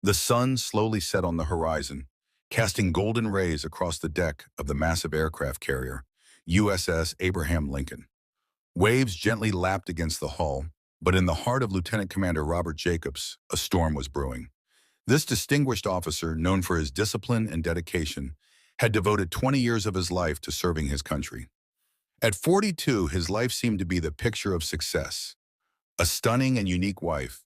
The sun slowly set on the horizon, casting golden rays across the deck of the massive aircraft carrier, USS Abraham Lincoln. Waves gently lapped against the hull, but in the heart of Lieutenant Commander Robert Jacobs, a storm was brewing. This distinguished officer, known for his discipline and dedication, had devoted 20 years of his life to serving his country. At 42, his life seemed to be the picture of success. A stunning and unique wife,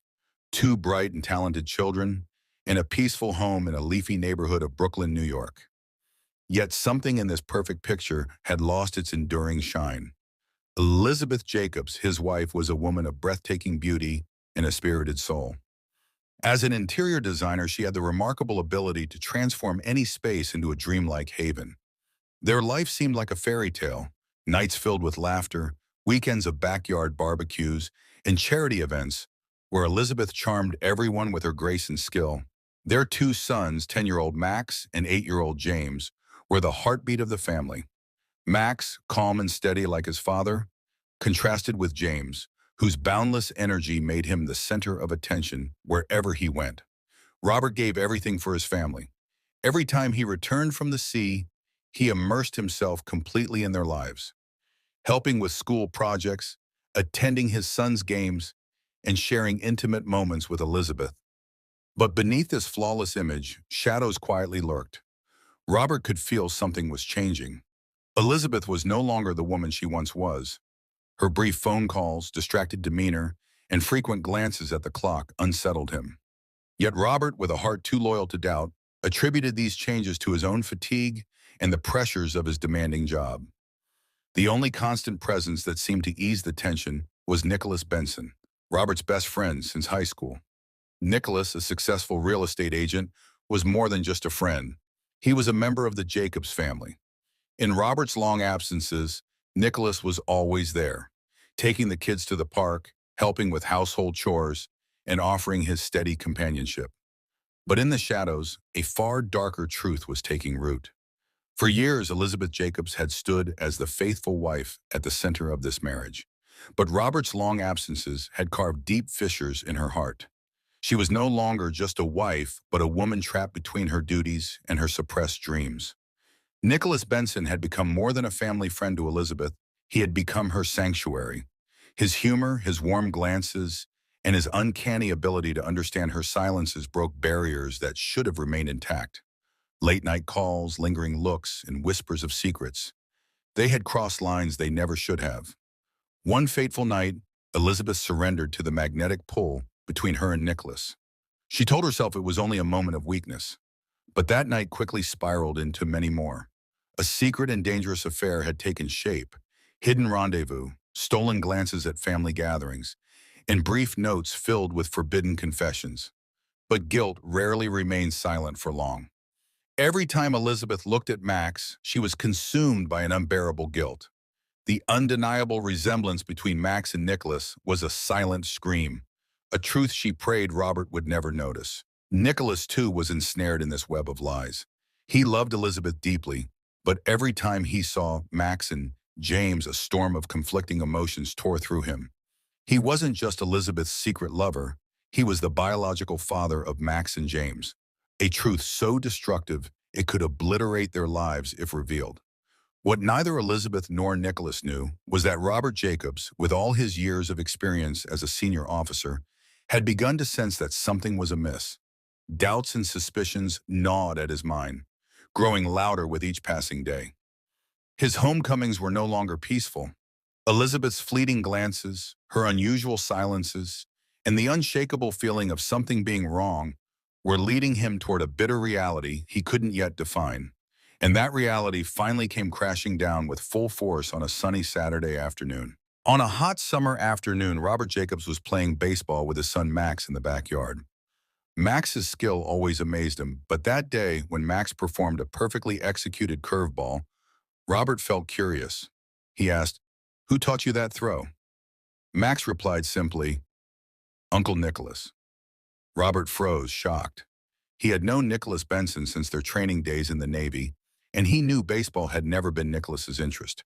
two bright and talented children, and a peaceful home in a leafy neighborhood of Brooklyn, New York. Yet something in this perfect picture had lost its enduring shine. Elizabeth Jacobs, his wife, was a woman of breathtaking beauty and a spirited soul. As an interior designer, she had the remarkable ability to transform any space into a dreamlike haven. Their life seemed like a fairy tale, nights filled with laughter, weekends of backyard barbecues, and charity events where Elizabeth charmed everyone with her grace and skill. Their two sons, 10-year-old Max and 8-year-old James, were the heartbeat of the family. Max, calm and steady like his father, contrasted with James, whose boundless energy made him the center of attention wherever he went. Robert gave everything for his family. Every time he returned from the sea, he immersed himself completely in their lives, helping with school projects, attending his son's games, and sharing intimate moments with Elizabeth. But beneath this flawless image, shadows quietly lurked. Robert could feel something was changing. Elizabeth was no longer the woman she once was. Her brief phone calls, distracted demeanor, and frequent glances at the clock unsettled him. Yet Robert, with a heart too loyal to doubt, attributed these changes to his own fatigue and the pressures of his demanding job. The only constant presence that seemed to ease the tension was Nicholas Benson, Robert's best friend since high school. Nicholas, a successful real estate agent, was more than just a friend. He was a member of the Jacobs family. In Robert's long absences, Nicholas was always there, taking the kids to the park, helping with household chores, and offering his steady companionship. But in the shadows, a far darker truth was taking root. For years, Elizabeth Jacobs had stood as the faithful wife at the center of this marriage. But Robert's long absences had carved deep fissures in her heart. She was no longer just a wife, but a woman trapped between her duties and her suppressed dreams. Nicholas Benson had become more than a family friend to Elizabeth. He had become her sanctuary. His humor, his warm glances, and his uncanny ability to understand her silences broke barriers that should have remained intact. Late-night calls, lingering looks, and whispers of secrets. They had crossed lines they never should have. One fateful night, Elizabeth surrendered to the magnetic pull between her and Nicholas. She told herself it was only a moment of weakness, but that night quickly spiraled into many more. A secret and dangerous affair had taken shape, hidden rendezvous, stolen glances at family gatherings, and brief notes filled with forbidden confessions. But guilt rarely remained silent for long. Every time Elizabeth looked at Max, she was consumed by an unbearable guilt. The undeniable resemblance between Max and Nicholas was a silent scream, a truth she prayed Robert would never notice. Nicholas, too, was ensnared in this web of lies. He loved Elizabeth deeply, but every time he saw Max and James, a storm of conflicting emotions tore through him. He wasn't just Elizabeth's secret lover, he was the biological father of Max and James, a truth so destructive it could obliterate their lives if revealed. What neither Elizabeth nor Nicholas knew was that Robert Jacobs, with all his years of experience as a senior officer, had begun to sense that something was amiss. Doubts and suspicions gnawed at his mind, growing louder with each passing day. His homecomings were no longer peaceful. Elizabeth's fleeting glances, her unusual silences, and the unshakable feeling of something being wrong were leading him toward a bitter reality he couldn't yet define. And that reality finally came crashing down with full force on a sunny Saturday afternoon. On a hot summer afternoon, Robert Jacobs was playing baseball with his son Max in the backyard. Max's skill always amazed him, but that day, when Max performed a perfectly executed curveball, Robert felt curious. He asked, "Who taught you that throw?" Max replied simply, "Uncle Nicholas." Robert froze, shocked. He had known Nicholas Benson since their training days in the Navy, and he knew baseball had never been Nicholas's interest.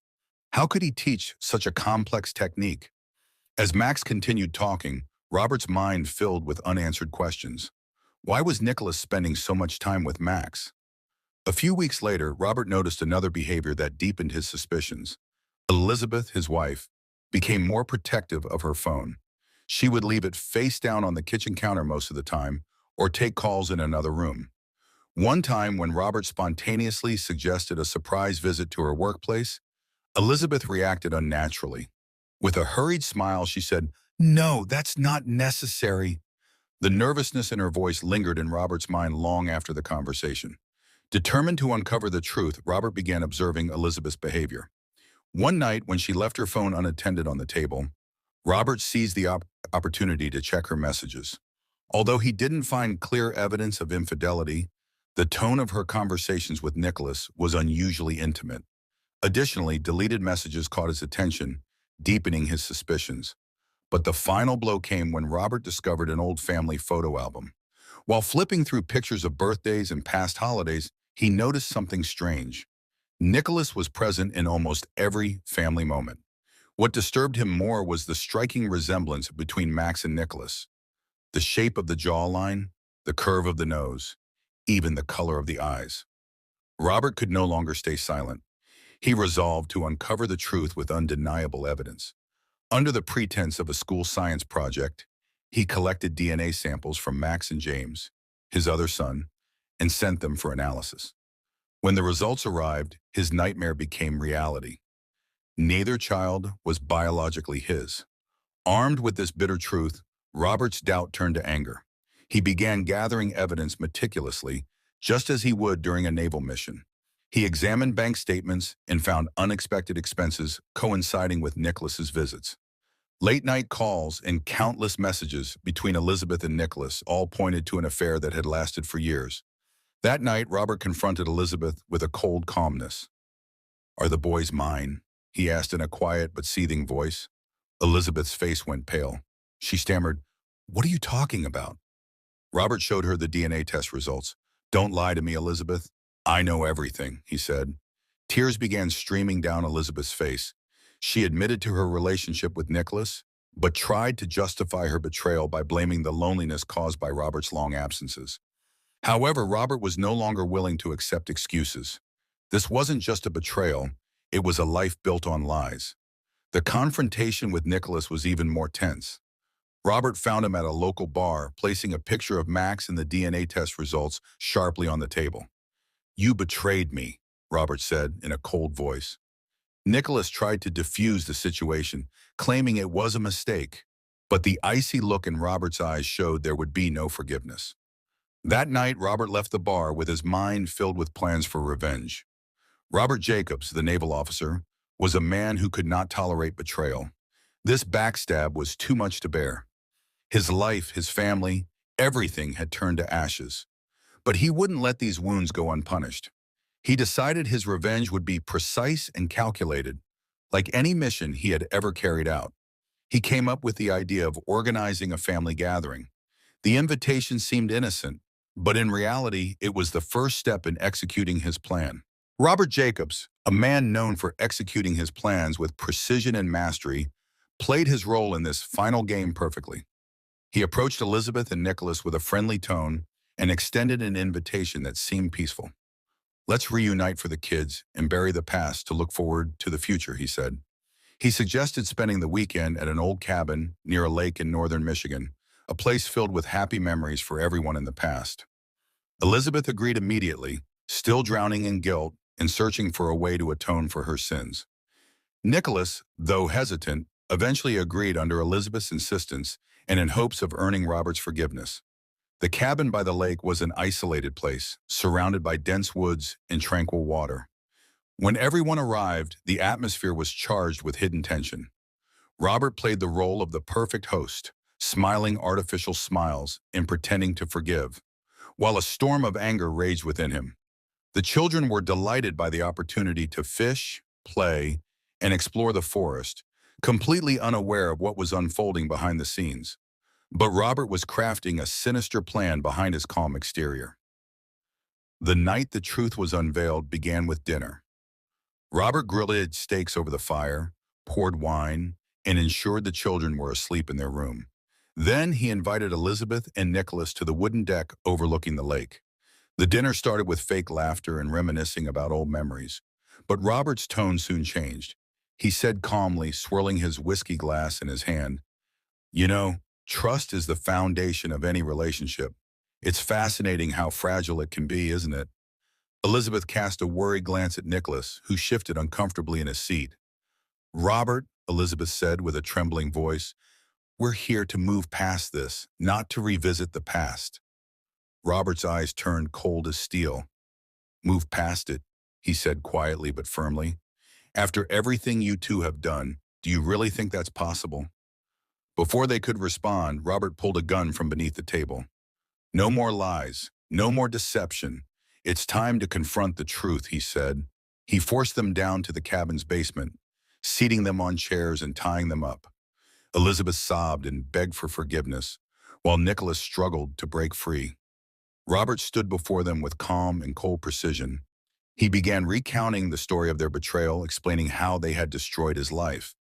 How could he teach such a complex technique? As Max continued talking, Robert's mind filled with unanswered questions. Why was Nicholas spending so much time with Max? A few weeks later, Robert noticed another behavior that deepened his suspicions. Elizabeth, his wife, became more protective of her phone. She would leave it face down on the kitchen counter most of the time, or take calls in another room. One time, when Robert spontaneously suggested a surprise visit to her workplace, Elizabeth reacted unnaturally. With a hurried smile, she said, "No, that's not necessary." The nervousness in her voice lingered in Robert's mind long after the conversation. Determined to uncover the truth, Robert began observing Elizabeth's behavior. One night, when she left her phone unattended on the table, Robert seized the opportunity to check her messages. Although he didn't find clear evidence of infidelity, the tone of her conversations with Nicholas was unusually intimate. Additionally, deleted messages caught his attention, deepening his suspicions. But the final blow came when Robert discovered an old family photo album. While flipping through pictures of birthdays and past holidays, he noticed something strange. Nicholas was present in almost every family moment. What disturbed him more was the striking resemblance between Max and Nicholas. The shape of the jawline, the curve of the nose, even the color of the eyes. Robert could no longer stay silent. He resolved to uncover the truth with undeniable evidence. Under the pretense of a school science project, he collected DNA samples from Max and James, his other son, and sent them for analysis. When the results arrived, his nightmare became reality. Neither child was biologically his. Armed with this bitter truth, Robert's doubt turned to anger. He began gathering evidence meticulously, just as he would during a naval mission. He examined bank statements and found unexpected expenses coinciding with Nicholas's visits. Late-night calls and countless messages between Elizabeth and Nicholas all pointed to an affair that had lasted for years. That night, Robert confronted Elizabeth with a cold calmness. "Are the boys mine?" he asked in a quiet but seething voice. Elizabeth's face went pale. She stammered, "What are you talking about?" Robert showed her the DNA test results. "Don't lie to me, Elizabeth. I know everything," he said. Tears began streaming down Elizabeth's face. She admitted to her relationship with Nicholas, but tried to justify her betrayal by blaming the loneliness caused by Robert's long absences. However, Robert was no longer willing to accept excuses. This wasn't just a betrayal, it was a life built on lies. The confrontation with Nicholas was even more tense. Robert found him at a local bar, placing a picture of Max and the DNA test results sharply on the table. "You betrayed me," Robert said in a cold voice. Nicholas tried to defuse the situation, claiming it was a mistake, but the icy look in Robert's eyes showed there would be no forgiveness. That night, Robert left the bar with his mind filled with plans for revenge. Robert Jacobs, the naval officer, was a man who could not tolerate betrayal. This backstab was too much to bear. His life, his family, everything had turned to ashes. But he wouldn't let these wounds go unpunished. He decided his revenge would be precise and calculated, like any mission he had ever carried out. He came up with the idea of organizing a family gathering. The invitation seemed innocent, but in reality, it was the first step in executing his plan. Robert Jacobs, a man known for executing his plans with precision and mastery, played his role in this final game perfectly. He approached Elizabeth and Nicholas with a friendly tone and extended an invitation that seemed peaceful. "Let's reunite for the kids and bury the past to look forward to the future," he said. He suggested spending the weekend at an old cabin near a lake in northern Michigan, a place filled with happy memories for everyone in the past. Elizabeth agreed immediately, still drowning in guilt and searching for a way to atone for her sins. Nicholas, though hesitant, eventually agreed under Elizabeth's insistence and in hopes of earning Robert's forgiveness. The cabin by the lake was an isolated place, surrounded by dense woods and tranquil water. When everyone arrived, the atmosphere was charged with hidden tension. Robert played the role of the perfect host, smiling artificial smiles and pretending to forgive, while a storm of anger raged within him. The children were delighted by the opportunity to fish, play, and explore the forest, completely unaware of what was unfolding behind the scenes. But Robert was crafting a sinister plan behind his calm exterior. The night the truth was unveiled began with dinner. Robert grilled steaks over the fire, poured wine, and ensured the children were asleep in their room. Then he invited Elizabeth and Nicholas to the wooden deck overlooking the lake. The dinner started with fake laughter and reminiscing about old memories. But Robert's tone soon changed. He said calmly, swirling his whiskey glass in his hand, "You know, trust is the foundation of any relationship. It's fascinating how fragile it can be, isn't it?" Elizabeth cast a worried glance at Nicholas, who shifted uncomfortably in his seat. "Robert," Elizabeth said with a trembling voice, "we're here to move past this, not to revisit the past." Robert's eyes turned cold as steel. "Move past it," he said quietly but firmly. "After everything you two have done, do you really think that's possible?" Before they could respond, Robert pulled a gun from beneath the table. "No more lies, no more deception. It's time to confront the truth," he said. He forced them down to the cabin's basement, seating them on chairs and tying them up. Elizabeth sobbed and begged for forgiveness, while Nicholas struggled to break free. Robert stood before them with calm and cold precision. He began recounting the story of their betrayal, explaining how they had destroyed his life.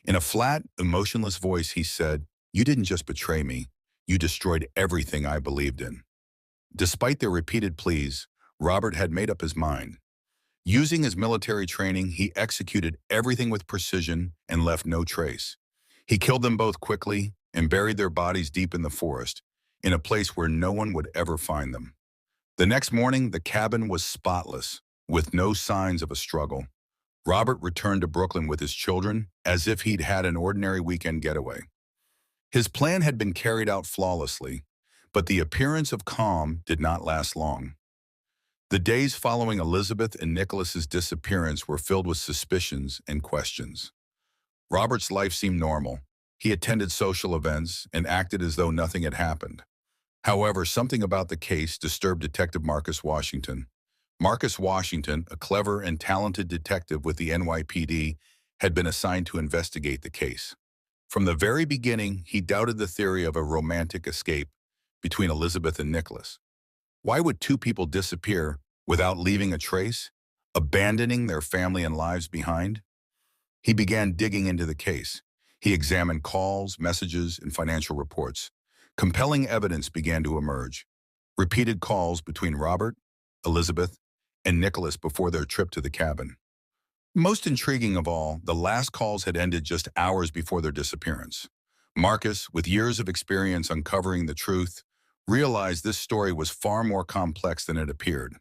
In a flat, emotionless voice, he said, "You didn't just betray me. You destroyed everything I believed in." Despite their repeated pleas, Robert had made up his mind. Using his military training, he executed everything with precision and left no trace. He killed them both quickly and buried their bodies deep in the forest, in a place where no one would ever find them. The next morning, the cabin was spotless, with no signs of a struggle. Robert returned to Brooklyn with his children, as if he'd had an ordinary weekend getaway. His plan had been carried out flawlessly, but the appearance of calm did not last long. The days following Elizabeth and Nicholas's disappearance were filled with suspicions and questions. Robert's life seemed normal. He attended social events and acted as though nothing had happened. However, something about the case disturbed Detective Marcus Washington. Marcus Washington, a clever and talented detective with the NYPD, had been assigned to investigate the case. From the very beginning, he doubted the theory of a romantic escape between Elizabeth and Nicholas. Why would two people disappear without leaving a trace, abandoning their family and lives behind? He began digging into the case. He examined calls, messages, and financial reports. Compelling evidence began to emerge. Repeated calls between Robert, Elizabeth, and Nicholas before their trip to the cabin. Most intriguing of all, the last calls had ended just hours before their disappearance. Marcus, with years of experience uncovering the truth, realized this story was far more complex than it appeared.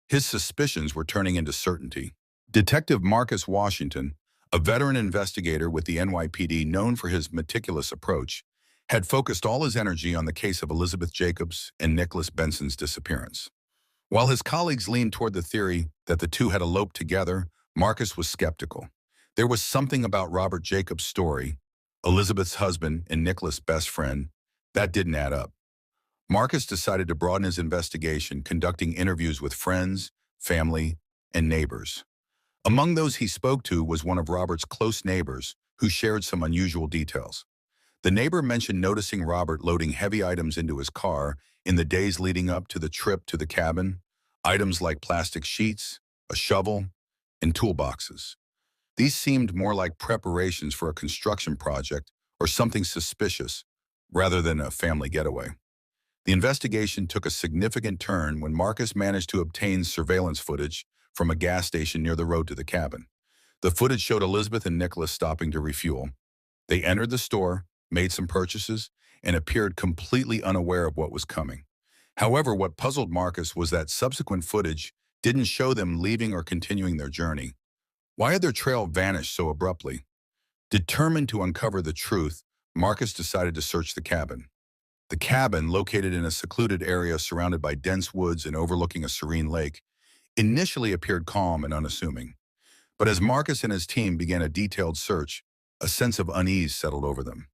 His suspicions were turning into certainty. Detective Marcus Washington, a veteran investigator with the NYPD known for his meticulous approach, had focused all his energy on the case of Elizabeth Jacobs and Nicholas Benson's disappearance. While his colleagues leaned toward the theory that the two had eloped together, Marcus was skeptical. There was something about Robert Jacobs' story, Elizabeth's husband and Nicholas' best friend, that didn't add up. Marcus decided to broaden his investigation, conducting interviews with friends, family, and neighbors. Among those he spoke to was one of Robert's close neighbors, who shared some unusual details. The neighbor mentioned noticing Robert loading heavy items into his car in the days leading up to the trip to the cabin, items like plastic sheets, a shovel, and toolboxes. These seemed more like preparations for a construction project or something suspicious, rather than a family getaway. The investigation took a significant turn when Marcus managed to obtain surveillance footage from a gas station near the road to the cabin. The footage showed Elizabeth and Nicholas stopping to refuel. They entered the store, made some purchases, and appeared completely unaware of what was coming. However, what puzzled Marcus was that subsequent footage didn't show them leaving or continuing their journey. Why had their trail vanished so abruptly? Determined to uncover the truth, Marcus decided to search the cabin. The cabin, located in a secluded area surrounded by dense woods and overlooking a serene lake, initially appeared calm and unassuming. But as Marcus and his team began a detailed search, a sense of unease settled over them.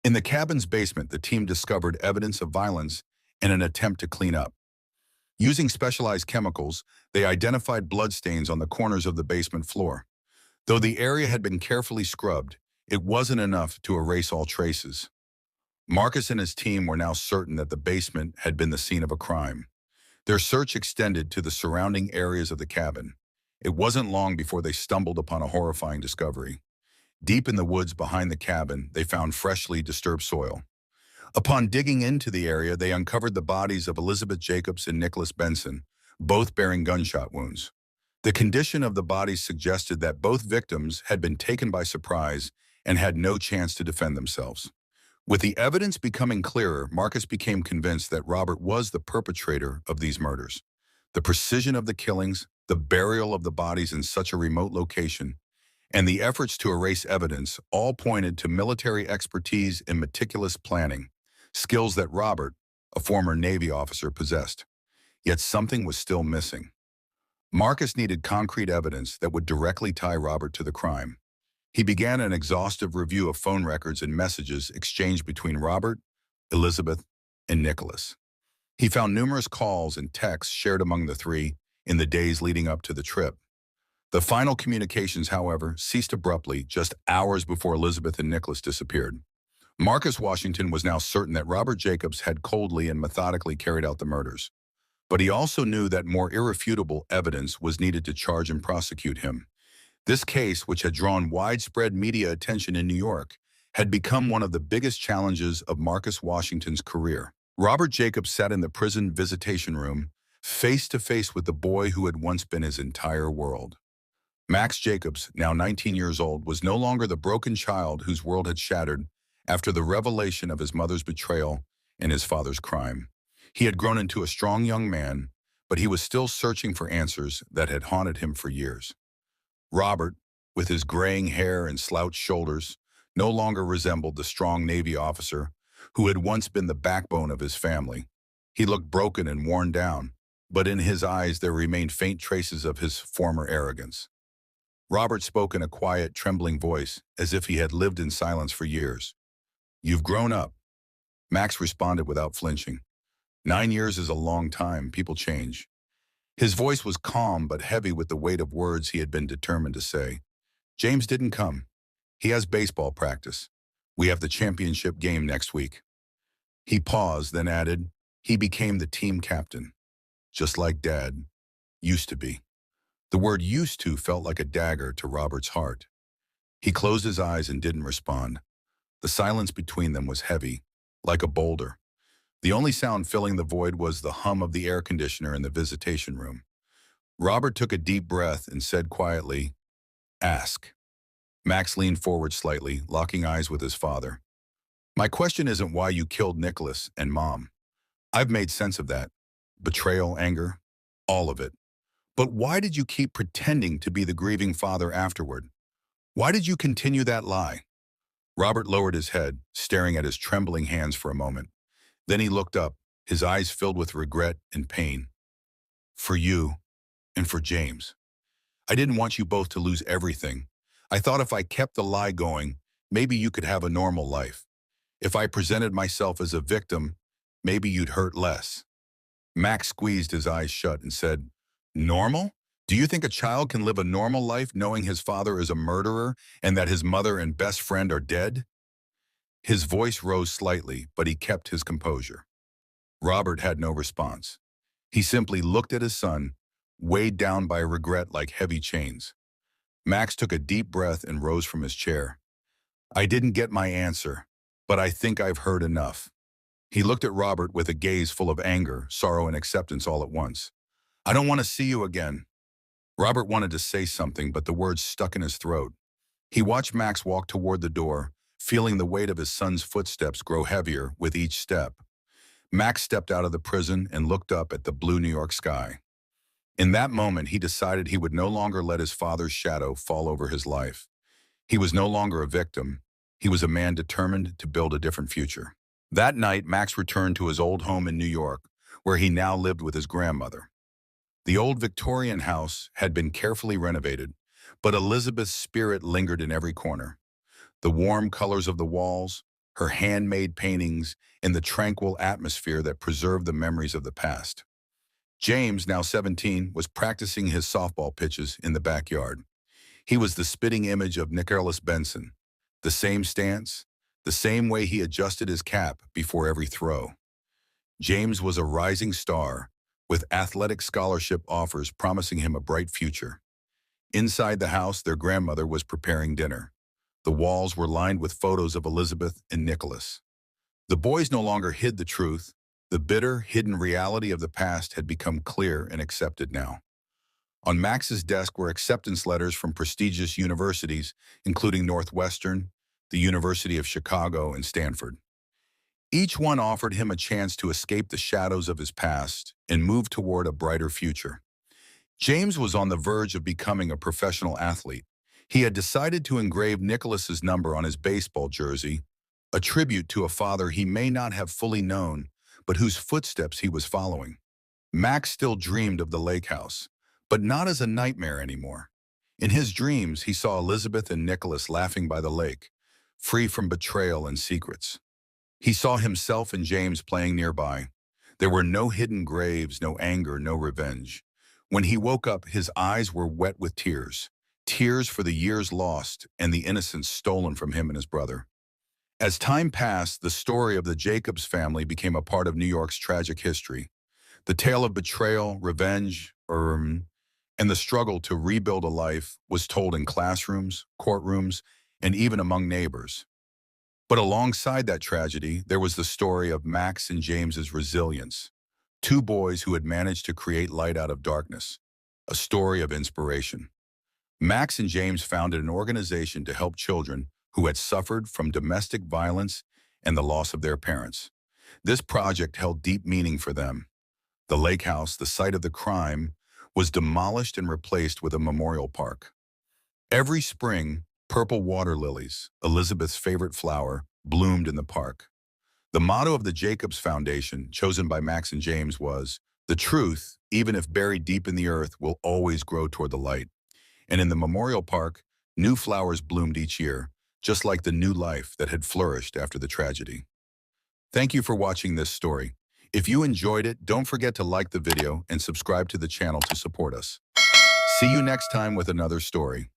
In the cabin's basement, the team discovered evidence of violence in an attempt to clean up. Using specialized chemicals, they identified bloodstains on the corners of the basement floor. Though the area had been carefully scrubbed, it wasn't enough to erase all traces. Marcus and his team were now certain that the basement had been the scene of a crime. Their search extended to the surrounding areas of the cabin. It wasn't long before they stumbled upon a horrifying discovery. Deep in the woods behind the cabin, they found freshly disturbed soil. Upon digging into the area, they uncovered the bodies of Elizabeth Jacobs and Nicholas Benson, both bearing gunshot wounds. The condition of the bodies suggested that both victims had been taken by surprise and had no chance to defend themselves. With the evidence becoming clearer, Marcus became convinced that Robert was the perpetrator of these murders. The precision of the killings, the burial of the bodies in such a remote location, and the efforts to erase evidence all pointed to military expertise and meticulous planning, skills that Robert, a former Navy officer, possessed. Yet something was still missing. Marcus needed concrete evidence that would directly tie Robert to the crime. He began an exhaustive review of phone records and messages exchanged between Robert, Elizabeth, and Nicholas. He found numerous calls and texts shared among the three in the days leading up to the trip. The final communications, however, ceased abruptly just hours before Elizabeth and Nicholas disappeared. Marcus Washington was now certain that Robert Jacobs had coldly and methodically carried out the murders. But he also knew that more irrefutable evidence was needed to charge and prosecute him. This case, which had drawn widespread media attention in New York, had become one of the biggest challenges of Marcus Washington's career. Robert Jacobs sat in the prison visitation room, face to face with the boy who had once been his entire world. Max Jacobs, now 19 years old, was no longer the broken child whose world had shattered after the revelation of his mother's betrayal and his father's crime. He had grown into a strong young man, but he was still searching for answers that had haunted him for years. Robert, with his graying hair and slouched shoulders, no longer resembled the strong Navy officer who had once been the backbone of his family. He looked broken and worn down, but in his eyes there remained faint traces of his former arrogance. Robert spoke in a quiet, trembling voice, as if he had lived in silence for years. "You've grown up." Max responded without flinching. 9 years is a long time. People change. His voice was calm but heavy with the weight of words he had been determined to say. "James didn't come. He has baseball practice. We have the championship game next week." He paused, then added, "He became the team captain, just like Dad used to be." The word "used to" felt like a dagger to Robert's heart. He closed his eyes and didn't respond. The silence between them was heavy, like a boulder. The only sound filling the void was the hum of the air conditioner in the visitation room. Robert took a deep breath and said quietly, "Ask." Max leaned forward slightly, locking eyes with his father. "My question isn't why you killed Nicholas and Mom. I've made sense of that. Betrayal, anger, all of it. But why did you keep pretending to be the grieving father afterward? Why did you continue that lie?" Robert lowered his head, staring at his trembling hands for a moment. Then he looked up, his eyes filled with regret and pain. "For you, and for James. I didn't want you both to lose everything. I thought if I kept the lie going, maybe you could have a normal life. If I presented myself as a victim, maybe you'd hurt less." Max squeezed his eyes shut and said, "Normal? Do you think a child can live a normal life knowing his father is a murderer and that his mother and best friend are dead?" His voice rose slightly, but he kept his composure. Robert had no response. He simply looked at his son, weighed down by regret like heavy chains. Max took a deep breath and rose from his chair. "I didn't get my answer, but I think I've heard enough." He looked at Robert with a gaze full of anger, sorrow, and acceptance all at once. "I don't want to see you again." Robert wanted to say something, but the words stuck in his throat. He watched Max walk toward the door, feeling the weight of his son's footsteps grow heavier with each step. Max stepped out of the prison and looked up at the blue New York sky. In that moment, he decided he would no longer let his father's shadow fall over his life. He was no longer a victim. He was a man determined to build a different future. That night, Max returned to his old home in New York, where he now lived with his grandmother. The old Victorian house had been carefully renovated, but Elizabeth's spirit lingered in every corner. The warm colors of the walls, her handmade paintings, and the tranquil atmosphere that preserved the memories of the past. James, now 17, was practicing his softball pitches in the backyard. He was the spitting image of Nicholas Benson, the same stance, the same way he adjusted his cap before every throw. James was a rising star, with athletic scholarship offers promising him a bright future. Inside the house, their grandmother was preparing dinner. The walls were lined with photos of Elizabeth and Nicholas. The boys no longer hid the truth. The bitter, hidden reality of the past had become clear and accepted now. On Max's desk were acceptance letters from prestigious universities, including Northwestern, the University of Chicago, and Stanford. Each one offered him a chance to escape the shadows of his past and move toward a brighter future. James was on the verge of becoming a professional athlete. He had decided to engrave Nicholas's number on his baseball jersey, a tribute to a father he may not have fully known, but whose footsteps he was following. Max still dreamed of the lake house, but not as a nightmare anymore. In his dreams, he saw Elizabeth and Nicholas laughing by the lake, free from betrayal and secrets. He saw himself and James playing nearby. There were no hidden graves, no anger, no revenge. When he woke up, his eyes were wet with tears. Tears for the years lost and the innocence stolen from him and his brother. As time passed, the story of the Jacobs family became a part of New York's tragic history. The tale of betrayal, revenge, and the struggle to rebuild a life was told in classrooms, courtrooms, and even among neighbors. But alongside that tragedy, there was the story of Max and James's resilience, two boys who had managed to create light out of darkness, a story of inspiration. Max and James founded an organization to help children who had suffered from domestic violence and the loss of their parents. This project held deep meaning for them. The lake house, the site of the crime, was demolished and replaced with a memorial park. Every spring, purple water lilies, Elizabeth's favorite flower, bloomed in the park. The motto of the Jacobs Foundation, chosen by Max and James, was, "The truth, even if buried deep in the earth, will always grow toward the light." And in the memorial park, new flowers bloomed each year, just like the new life that had flourished after the tragedy. Thank you for watching this story. If you enjoyed it, don't forget to like the video and subscribe to the channel to support us. See you next time with another story.